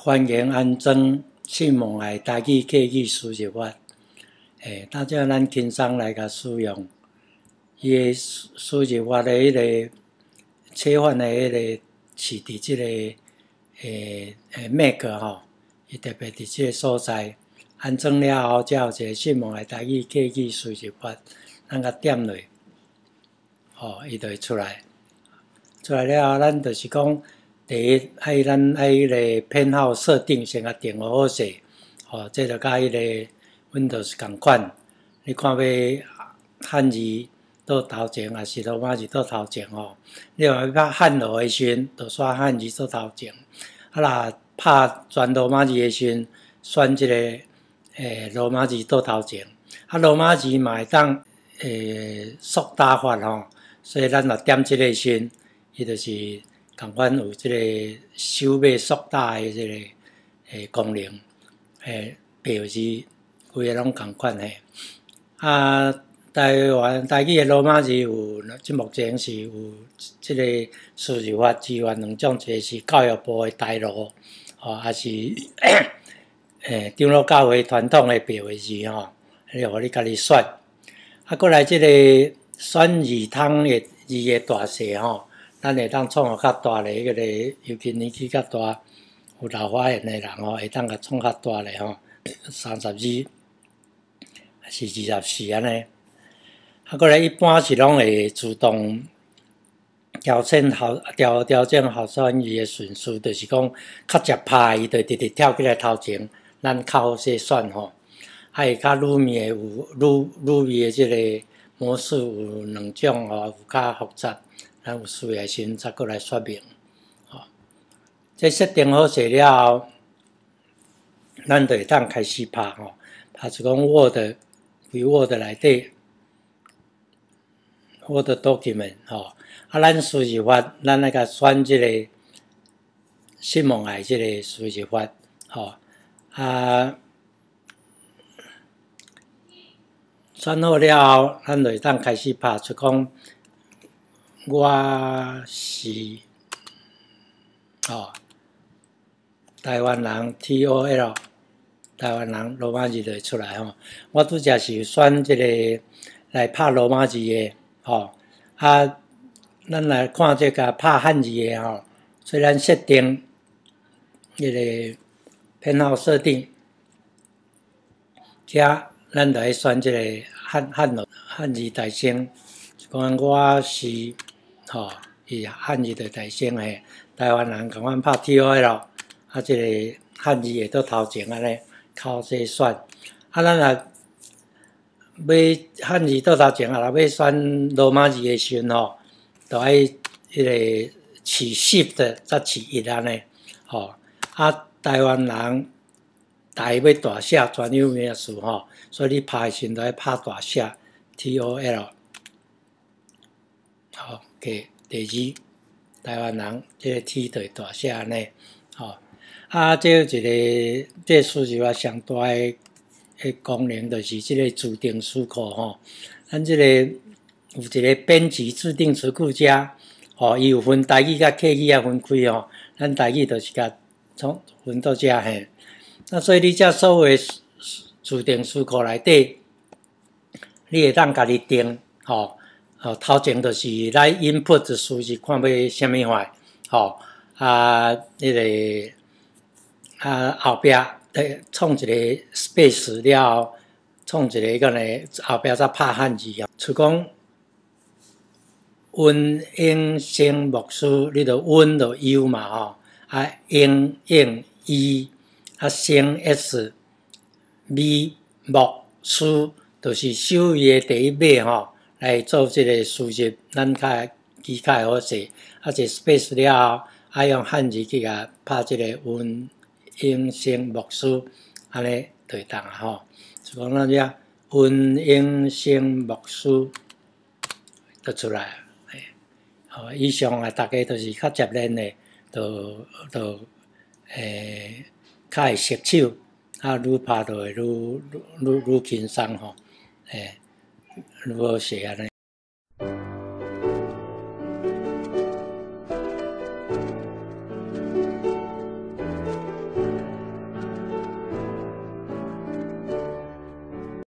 欢迎安装信望爱台语客语输入法。当这咱轻松来甲使用，伊个输入法的迄个切换的迄个是伫即个Mac 吼，伊特别伫即个所在安装了后，才有一个信望爱台语客语输入法，咱甲点落，伊就会出来。出来了后，咱就是讲。第一，咱迄个偏好设定先甲定好势，这就甲迄个 Windows 共款。你看要汉字倒头前，还是罗马字倒头前你若要汉罗的时阵，就选汉字倒头前；若拍全罗马字的时阵，选即个罗马字倒头前。罗马字嘛会当缩大法所以咱若点即个时阵，伊就是。同款有即个手尾缩大的即个功能，标字规个拢同款台语的罗马字有，即目前是有即个输入法支援两种，一个是教育部的台罗，还是长老教会传统的标的字你互你家己选。过来即个选字通的字的大小咱会当创较大咧，迄个尤其年纪较大，有老花眼的人会当甲创较大咧32还是24安尼。过来一般是拢会自动调整好翻译的顺序，就是讲较直拍伊就直直跳起来头前，咱较好势选会较入迷的有入迷的即个模式有两种有较复杂。咱有需要时再过来说明。这设定好势了后，咱就会当开始拍拍就讲 Word 规 Word 内底 Word document 咱输入法，咱来甲选即个信望爱即个输入法选好了后，咱就会当开始拍就讲。我是台湾人 TOL 台湾人罗马字就会出来我拄则是选即个来拍罗马字的咱来看这个拍汉字的虽然设定迄个偏好设定，遮咱就要选即个汉字大声，讲我是伊汉字的大声台湾人共阮拍 TOL 即个汉字会倒头前安尼，较好势选咱若要汉字倒头前若要选罗马字的时阵就爱迄个起 Shift 再起1安尼台湾人台要大写专有名词所以你拍的时阵就要拍大写 TOL 第2台湾人这个 T 就会大写安尼这一个这输入法上大的功能就是这个自定词库咱这个有一个编辑自定词库遮伊有分台语甲客语也分开咱台语就是甲分到遮那所以你遮所有的自定词库内底，你会当家己定头前就是来 input 输入看要什么款迄个后壁创一个 space 了后，创一个后壁再拍汉字像讲温英声木书，你就温就 U 嘛英E声 S 米木书，就是首字的第一尾来做这个输入，咱较记较会好势。一个 space 了后，爱用汉字去甲拍这个温英声木书，安尼就会当就讲咱遮温英声木书就出来以上大家都是较接练的，就较会熟手，愈拍就会愈轻松愈好势安尼。